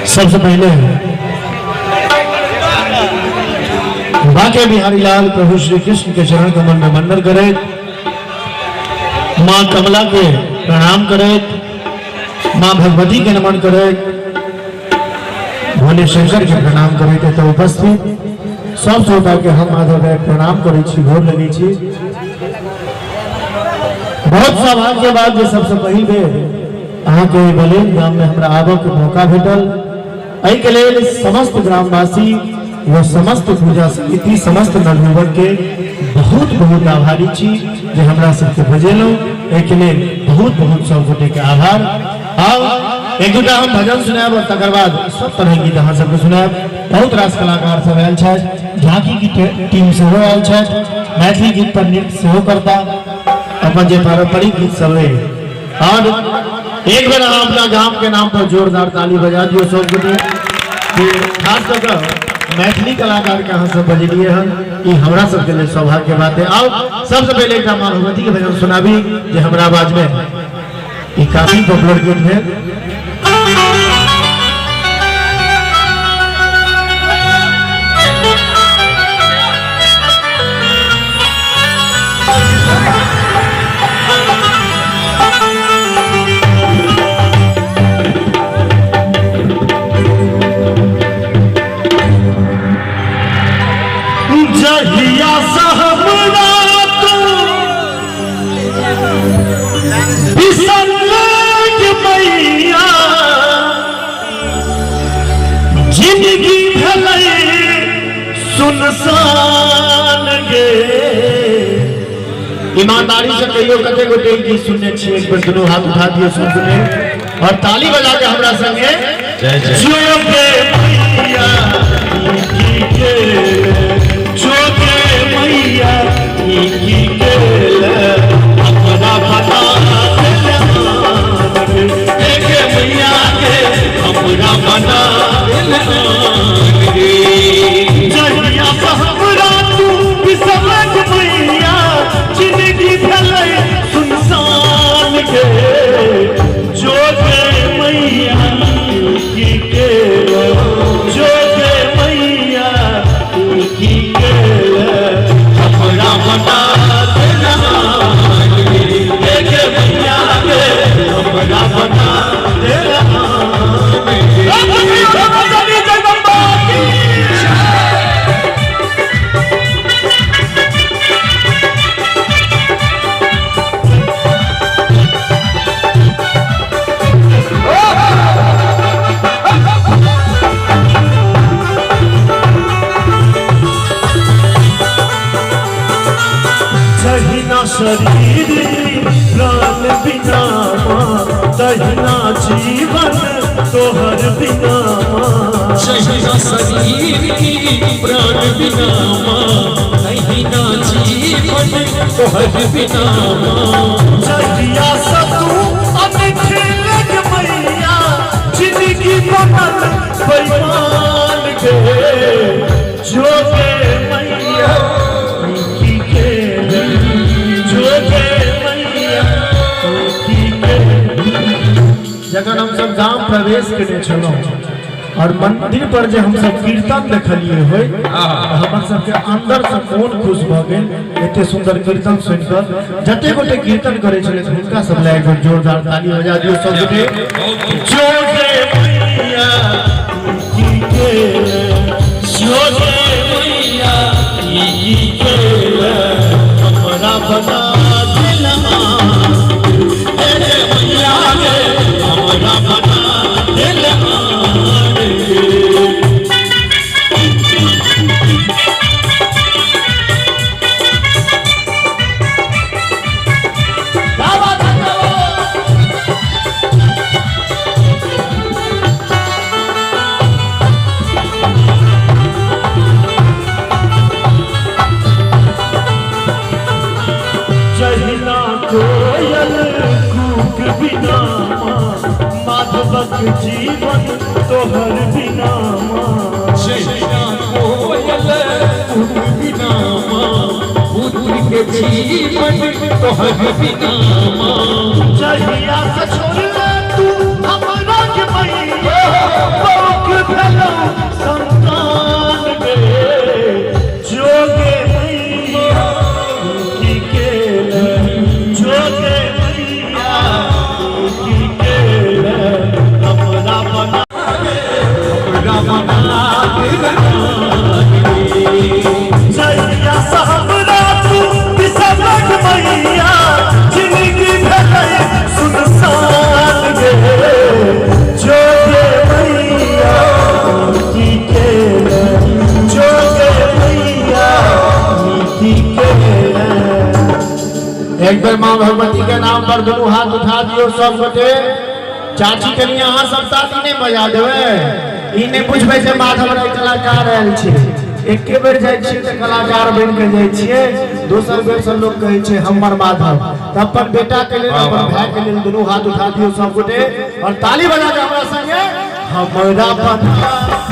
सबसे पहले बाके बिहारी लाल प्रभु श्री कृष्ण के चरण कमल में वंदन करे, माँ कमला के प्रणाम करे, माँ भगवती के नमन करे, भोले शंकर के प्रणाम करे। तो उपस्थित सब श्रोता के हम माधव प्रणाम करे छी, गोर लगे छी। बहुत सौभाग्य के बाद सबसे पहले अहाँ के बलेन गांव में हमरा आबे के मौका भेटल। एहि के लेल समस्त ग्रामवासी व समस्त पूजा समिति समस्त नवयुवक के बहुत बहुत आभारी छी जे हमरा सबके बजेलौ। एहि के लेल बहुत बहुत सब गोटे के आभार। आब एक दूटा हम भजन सुनाब और तकर बाद सब तरह गीत अहाँ सबके सुनाब। बहुत रास कलाकार सब आयल छथि, झांकी की टीम सेहो आयल छथि, मैथिली गीत पर नृत्य सेहो करता, अपन जे पारंपरिक गीत सब है। और एक बार अपना गांव के नाम पर जोरदार ताली बजा दियो सब गोटे। खास कर मैथिली कलाकार के अहाँ सब बजलिए हन, ई हमरा सबके लिए सौभाग्य के बात है। आओ सबसे पहले एक माँ भगवती के भजन सुनाबी जे हमरा आवाज में ई काफी पॉपुलर गीत है। ईमानदारी से कहियो कते गोटे गीत सुनने छी, एक बार दोनों हाथ उठा दिए सुन सुने और ताली बजा के हमरा संगे जय जय जो के मैया की के जो के मैया की के अपना बता एक मैया के अपना बना जहिया हमरा तू समझ मैया जिंदगी भले सुनसान के जो के मैया की के जो के मैया की के अपना बता देना एक मैया के अपना बता देना। शरीर प्राण बिना दहिना जीवन तोहर बिना दहिना शरीर की प्राण बिना दहिना जीवन तोहर बिना जहिया सतू अनखेलक मैया जिंदगी बनल बेईमान के जो के मैया जखन हम सब गांव प्रवेश करने चलो और मंदिर पर जे हम सब कीर्तन देखलिए हो, हमर सबके अंदर से मन खुश भ गेल। एते सुंदर कीर्तन सुनकर जते गोटे कीर्तन करे छले हुनका सब ले एक जोरदार ताली बजा दियो सब गोटे। जो के मैया की के जो के मैया की के हमरा बना देना ए मैया के हमरा बना देना। कोयल कूक बिना माधवक जीवन तोहर बिना जहिया कोयल कूक बिना पुत्र के जीवन तोहर बिना जहिया से छोड़ तू हमरा के बेर माँ भगवती के नाम पर दोनों हाथ उठा दियो सब गोटे। चाची के लिए अहाँ सब साथ ही नहीं बजा देवे। इन्हें पूछबे से माधव राय कलाकार आयल छे। एक बेर जाय छियै त कलाकार बन के जाय छियै, दोसर बेर से लोग कहे छे हमर माधव। त अपन बेटा के लेल अपन भाई के लेल दोनों हाथ उठा दियो सब गोटे और ताली बजा के हमरा संगे हमरा बंधा